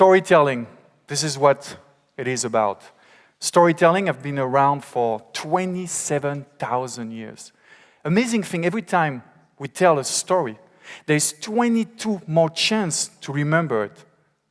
Storytelling, this is what it is about. Storytelling have been around for 27,000 years. Amazing thing, every time we tell a story, there's 22 more chance to remember it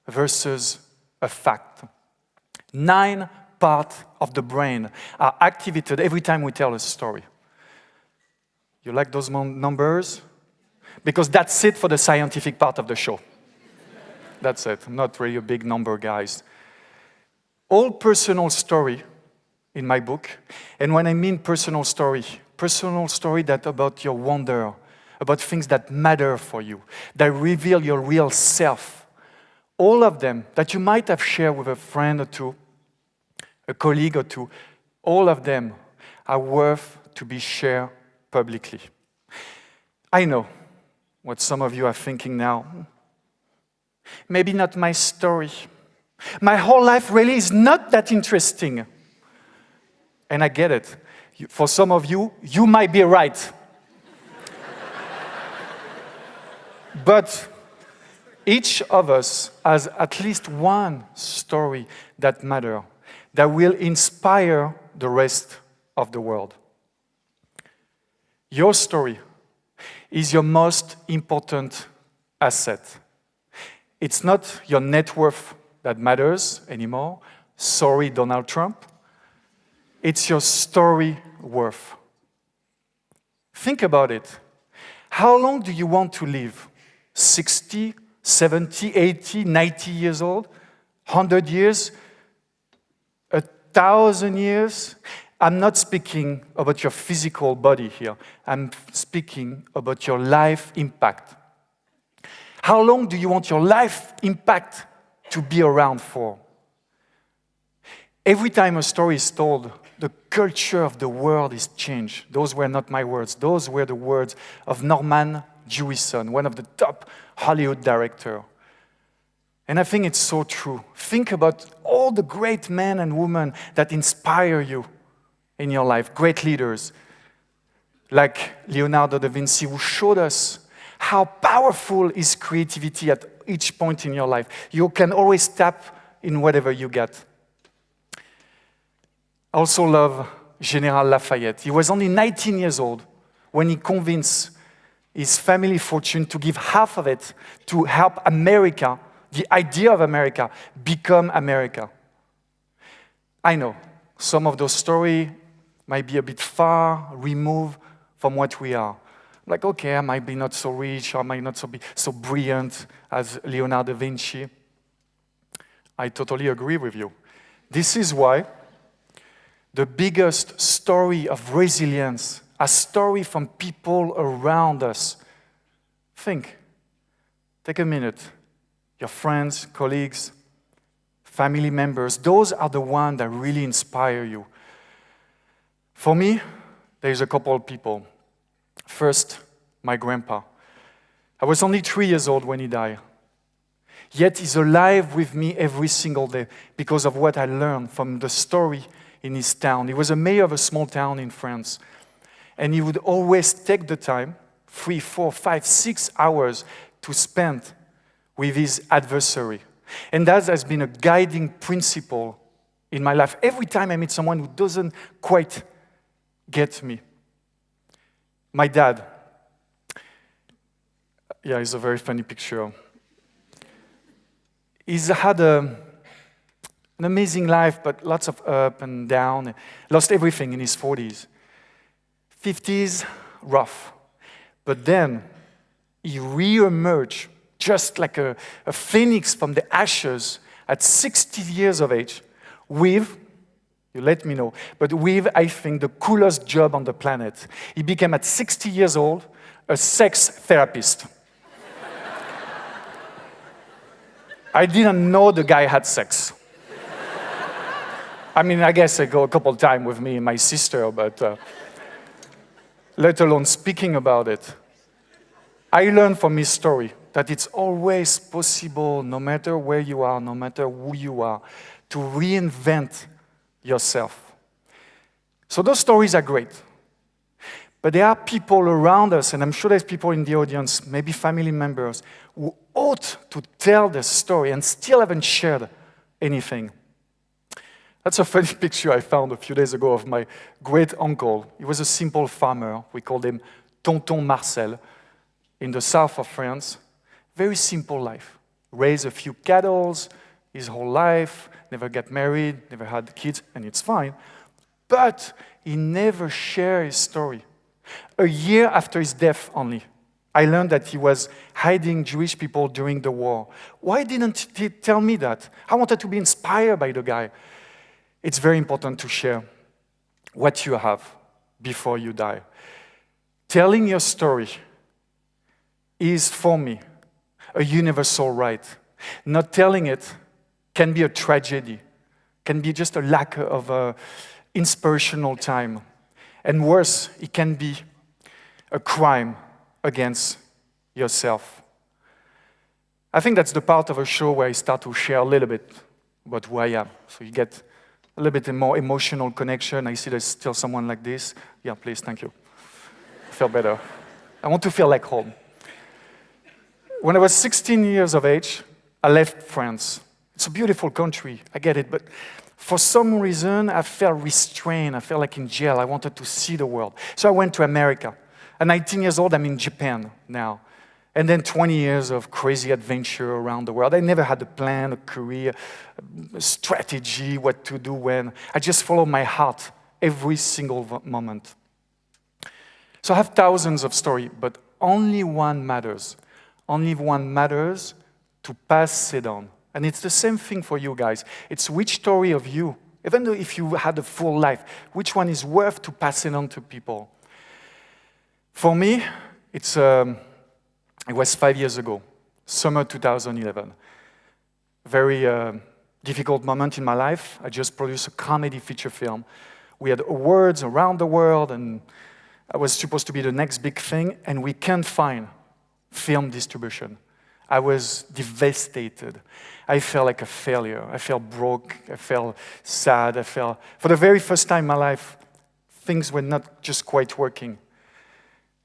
versus a fact. 9 parts of the brain are activated every time we tell a story. You like those numbers? Because that's it for the scientific part of the show. That's it. I'm not really a big number, guys. All personal story in my book, and when I mean personal story that about your wonder, about things that matter for you, that reveal your real self. All of them that you might have shared with a friend or two, a colleague or two, all of them are worth to be shared publicly. I know what some of you are thinking now. Maybe not my story. My whole life really is not that interesting. And I get it. For some of you, you might be right. But each of us has at least one story that matters, that will inspire the rest of the world. Your story is your most important asset. It's not your net worth that matters anymore. Sorry, Donald Trump. It's your story worth. Think about it. How long do you want to live? 60, 70, 80, 90 years old? 100 years? 1,000 years? I'm not speaking about your physical body here. I'm speaking about your life impact. How long do you want your life impact to be around for? Every time a story is told, the culture of the world is changed. Those were not my words. Those were the words of Norman Jewison, one of the top Hollywood directors. And I think it's so true. Think about all the great men and women that inspire you in your life, great leaders, like Leonardo da Vinci, who showed us how powerful is creativity at each point in your life. You can always tap in whatever you get. I also love General Lafayette. He was only 19 years old when he convinced his family fortune to give half of it to help America, the idea of America, become America. I know some of those stories might be a bit far removed from what we are. Like, okay, I might be not so rich, or I might not be so brilliant as Leonardo da Vinci. I totally agree with you. This is why the biggest story of resilience, a story from people around us. Think, take a minute. Your friends, colleagues, family members, those are the ones that really inspire you. For me, there's a couple of people. First, my grandpa. I was only 3 years old when he died. Yet he's alive with me every single day because of what I learned from the story in his town. He was a mayor of a small town in France. And he would always take the time, 3, 4, 5, 6 hours to spend with his adversary. And that has been a guiding principle in my life. Every time I meet someone who doesn't quite get me. My dad. Yeah, it's a very funny picture. He's had an amazing life, but lots of up and down. Lost everything in his 40s. 50s, rough. But then he re-emerged just like a phoenix from the ashes at 60 years of age with, you let me know, but with, I think, the coolest job on the planet. He became, at 60 years old, a sex therapist. I didn't know the guy had sex. I mean, I guess I go a couple times with me and my sister, but let alone speaking about it. I learned from his story that it's always possible, no matter where you are, no matter who you are, to reinvent yourself. So those stories are great. But there are people around us, and I'm sure there's people in the audience, maybe family members, who ought to tell the story and still haven't shared anything. That's a funny picture I found a few days ago of my great uncle. He was a simple farmer. We called him Tonton Marcel in the south of France. Very simple life. Raised a few cattle his whole life, never got married, never had kids, and it's fine. But he never shared his story. A year after his death only, I learned that he was hiding Jewish people during the war. Why didn't he tell me that? I wanted to be inspired by the guy. It's very important to share what you have before you die. Telling your story is, for me, a universal right. Not telling it can be a tragedy, can be just a lack of inspirational time. And worse, it can be a crime against yourself. I think that's the part of a show where I start to share a little bit about who I am. So you get a little bit more emotional connection. I see there's still someone like this. Yeah, please, thank you. I feel better. I want to feel like home. When I was 16 years of age, I left France. It's a beautiful country, I get it, but for some reason, I felt restrained. I felt like in jail. I wanted to see the world. So I went to America. At 19 years old, I'm in Japan now. And then 20 years of crazy adventure around the world. I never had a plan, a career, a strategy, what to do when. I just followed my heart every single moment. So I have thousands of stories, but only one matters. Only one matters to pass it on. And it's the same thing for you guys. It's which story of you, even though if you had a full life, which one is worth to pass it on to people? For me, it was 5 years ago, summer 2011. Very difficult moment in my life. I just produced a comedy feature film. We had awards around the world, and I was supposed to be the next big thing, and we can't find film distribution. I was devastated. I felt like a failure. I felt broke. I felt sad. For the very first time in my life, things were not just quite working.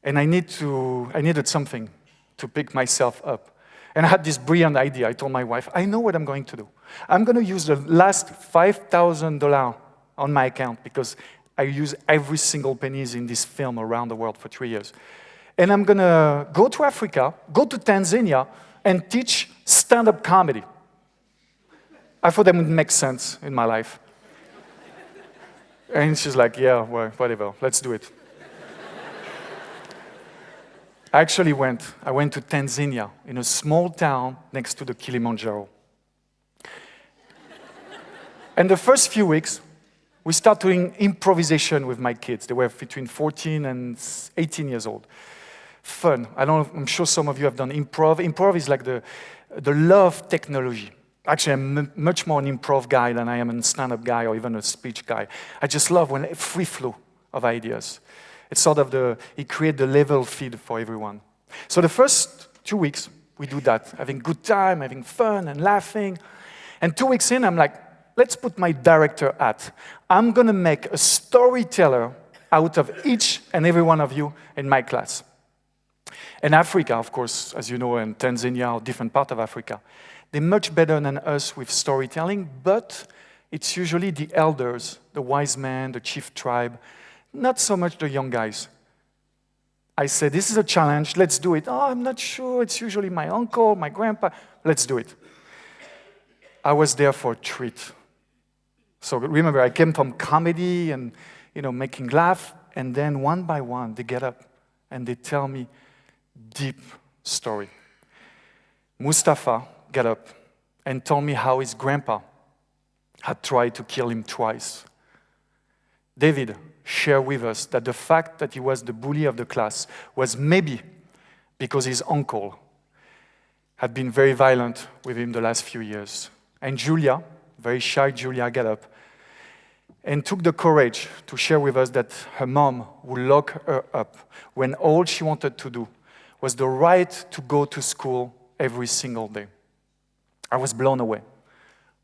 And I needed something to pick myself up. And I had this brilliant idea. I told my wife, I know what I'm going to do. I'm going to use the last $5,000 on my account because I use every single penny in this film around the world for 3 years. And I'm going to go to Africa, go to Tanzania, and teach stand-up comedy. I thought that would make sense in my life. And she's like, yeah, well, whatever, let's do it. I went to Tanzania, in a small town next to the Kilimanjaro. And the first few weeks, we started doing improvisation with my kids. They were between 14 and 18 years old. Fun. I'm sure some of you have done improv. Improv is like the love technology. Actually, I'm much more an improv guy than I am a stand-up guy or even a speech guy. I just love when a free flow of ideas. It's sort of it creates the level field for everyone. So the first 2 weeks, we do that, having good time, having fun and laughing. And 2 weeks in, I'm like, let's put my director hat. I'm going to make a storyteller out of each and every one of you in my class. And Africa, of course, as you know, and Tanzania or different part of Africa, they're much better than us with storytelling, but it's usually the elders, the wise men, the chief tribe, not so much the young guys. I said, this is a challenge, let's do it. Oh, I'm not sure, it's usually my uncle, my grandpa, let's do it. I was there for a treat. So remember, I came from comedy and making laugh, and then one by one, they get up and they tell me deep story. Mustafa got up and told me how his grandpa had tried to kill him twice. David shared with us that the fact that he was the bully of the class was maybe because his uncle had been very violent with him the last few years. And Julia, very shy Julia, got up and took the courage to share with us that her mom would lock her up when all she wanted to do was the right to go to school every single day. I was blown away. It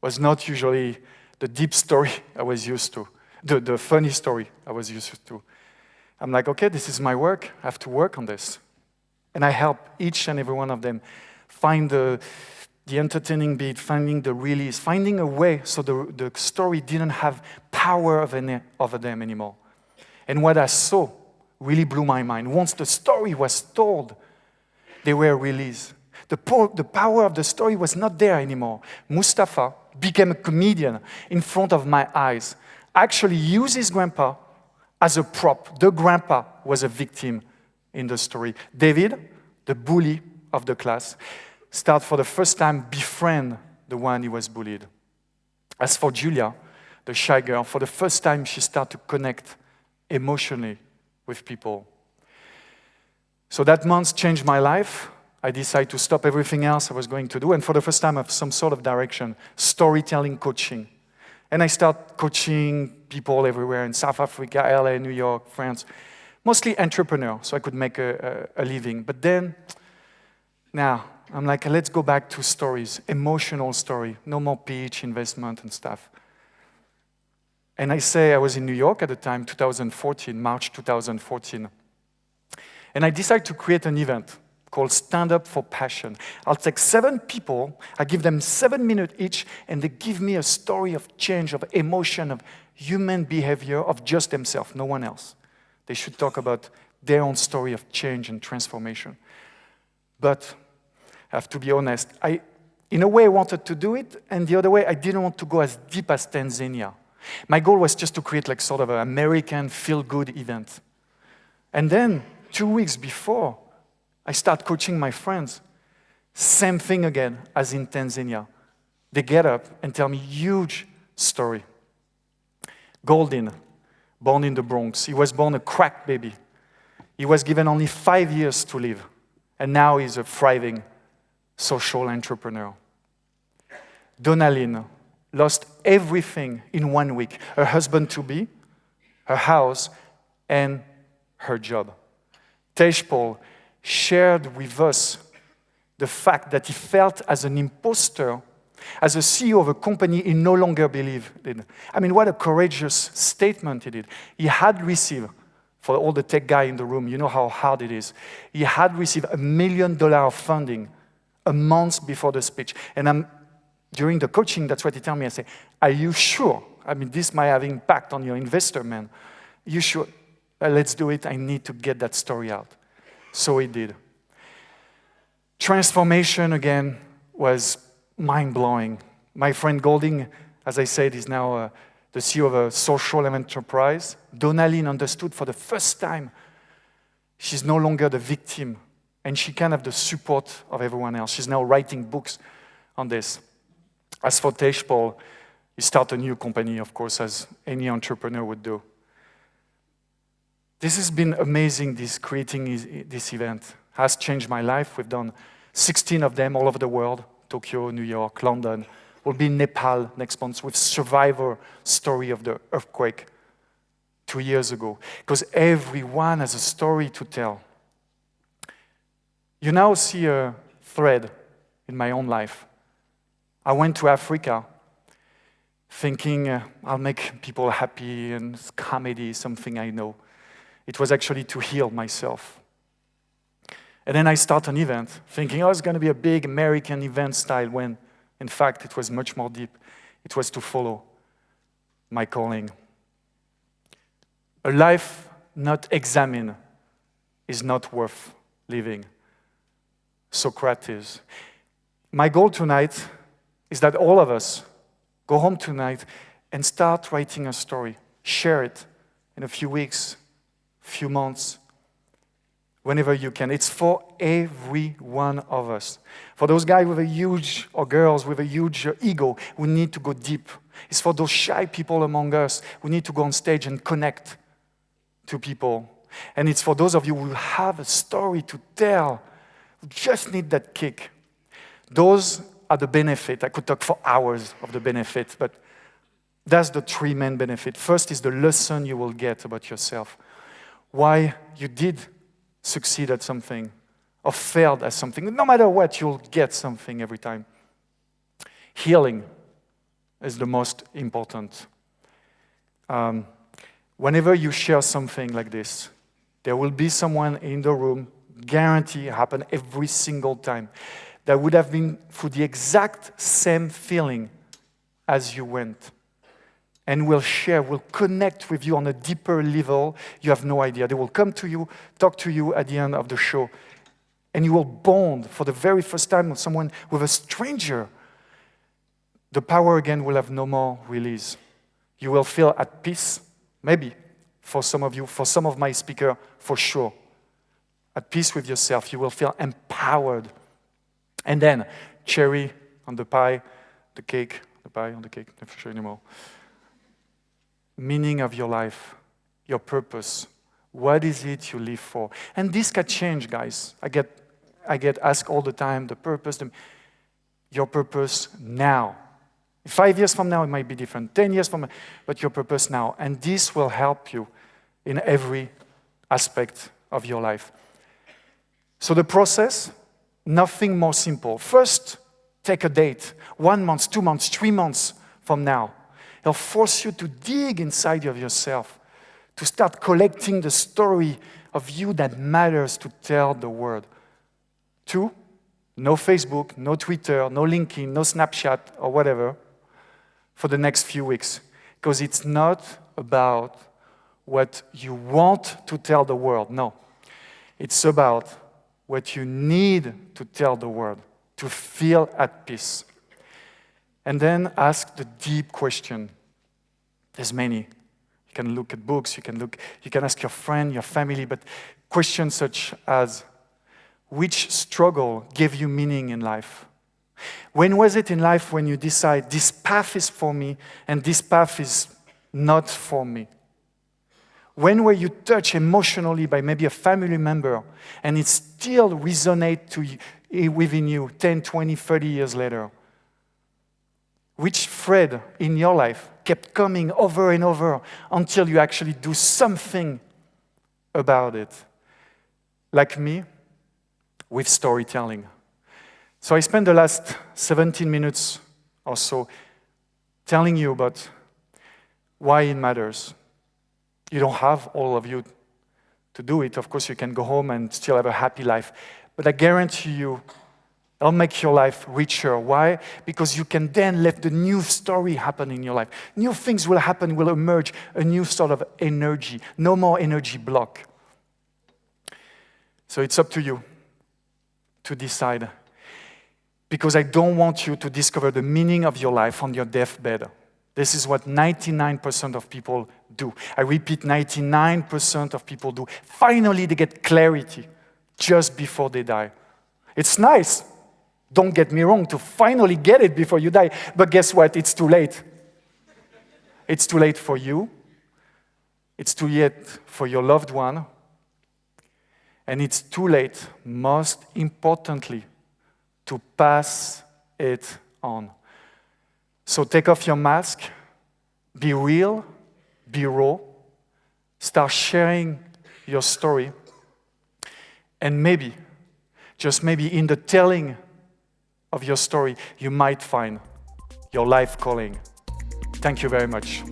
was not usually the deep story I was used to, the funny story I was used to. I'm like, okay, this is my work. I have to work on this. And I help each and every one of them find the entertaining bit, finding the release, finding a way so the story didn't have power over them anymore. And what I saw really blew my mind. Once the story was told, they were released. The power of the story was not there anymore. Mustafa became a comedian in front of my eyes. Actually used his grandpa as a prop. The grandpa was a victim in the story. David, the bully of the class, start for the first time befriend the one he was bullied. As for Julia, the shy girl, for the first time she started to connect emotionally with people. So that month changed my life. I decided to stop everything else I was going to do, and for the first time I have some sort of direction, storytelling coaching. And I start coaching people everywhere in South Africa, LA, New York, France, mostly entrepreneurs, so I could make a living. But then, now, I'm like, let's go back to stories, emotional story, no more pitch, investment and stuff. And I was in New York at the time, 2014, March 2014. And I decided to create an event called Stand Up for Passion. I'll take 7 people, I give them 7 minutes each, and they give me a story of change, of emotion, of human behavior, of just themselves, no one else. They should talk about their own story of change and transformation. But I have to be honest, I, in a way, wanted to do it, and the other way, I didn't want to go as deep as Tanzania. My goal was just to create like sort of an American feel-good event. And then, 2 weeks before, I start coaching my friends. Same thing again as in Tanzania. They get up and tell me huge story. Goldin, born in the Bronx. He was born a crack baby. He was given only 5 years to live. And now he's a thriving social entrepreneur. Donaline lost everything in 1 week. Her husband-to-be, her house, and her job. Tejpal shared with us the fact that he felt as an imposter, as a CEO of a company he no longer believed in. I mean, what a courageous statement he did. He had received, for all the tech guy in the room, you know how hard it is, he had received $1 million of funding a month before the speech. And during the coaching, that's what he told me. I say, are you sure? I mean, this might have impact on your investor, man. You sure? Let's do it. I need to get that story out. So he did. Transformation, again, was mind-blowing. My friend Golding, as I said, is now the CEO of a social enterprise. Donaline understood for the first time she's no longer the victim, and she can have the support of everyone else. She's now writing books on this. As for Tejpal, he started a new company, of course, as any entrepreneur would do. This has been amazing, creating this event. Has changed my life. We've done 16 of them all over the world, Tokyo, New York, London. We'll be in Nepal next month with survivor story of the earthquake 2 years ago. Because everyone has a story to tell. You now see a thread in my own life. I went to Africa thinking I'll make people happy and comedy, something I know. It was actually to heal myself. And then I start an event thinking, oh, it's going to be a big American event style, when in fact it was much more deep. It was to follow my calling. A life not examined is not worth living. Socrates. My goal tonight is that all of us go home tonight and start writing a story. Share it in a few weeks, few months, whenever you can. It's for every one of us. For those guys with a huge, or girls with a huge ego, we need to go deep. It's for those shy people among us, we need to go on stage and connect to people. And it's for those of you who have a story to tell, who just need that kick. Those are the benefit. I could talk for hours of the benefit, but that's the 3 main benefit. First is the lesson you will get about yourself. Why you did succeed at something or failed at something. No matter what, you'll get something every time. Healing is the most important. Whenever you share something like this, There will be someone in the room, guarantee happen every single time, that would have been through the exact same feeling as you went. And will share, will connect with you on a deeper level. You have no idea. They will come to you, talk to you at the end of the show, and you will bond for the very first time with someone, with a stranger. The power again will have no more release. You will feel at peace, maybe, for some of you, for some of my speakers, for sure. At peace with yourself, you will feel empowered. And then, cherry on the pie, the pie on the cake, not for sure anymore. Meaning of your life, your purpose. What is it you live for? And this can change, guys. I get asked all the time, the purpose, your purpose now. 5 years from now, it might be different. 10 years from now, but your purpose now. And this will help you in every aspect of your life. So the process, nothing more simple. First, take a date. 1 month, 2 months, 3 months from now. It'll force you to dig inside of yourself, to start collecting the story of you that matters to tell the world. 2, no Facebook, no Twitter, no LinkedIn, no Snapchat, or whatever, for the next few weeks. Because it's not about what you want to tell the world, no. It's about what you need to tell the world, to feel at peace. And then ask the deep question. There's many. You can look at books, you can ask your friend, your family, but questions such as, which struggle gave you meaning in life? When was it in life when you decide this path is for me and this path is not for me? When were you touched emotionally by maybe a family member and it still resonates within you 10, 20, 30 years later? Which thread in your life kept coming over and over until you actually do something about it? Like me, with storytelling. So I spent the last 17 minutes or so telling you about why it matters. You don't have all of you to do it. Of course, you can go home and still have a happy life. But I guarantee you, it'll make your life richer. Why? Because you can then let the new story happen in your life. New things will happen, will emerge, a new sort of energy. No more energy block. So it's up to you to decide. Because I don't want you to discover the meaning of your life on your deathbed. This is what 99% of people do. I repeat, 99% of people do. Finally, they get clarity just before they die. It's nice, don't get me wrong, to finally get it before you die. But guess what? It's too late. It's too late for you. It's too late for your loved one. And it's too late, most importantly, to pass it on. So take off your mask, be real, be raw, start sharing your story, and maybe, just maybe in the telling of your story, you might find your life calling. Thank you very much.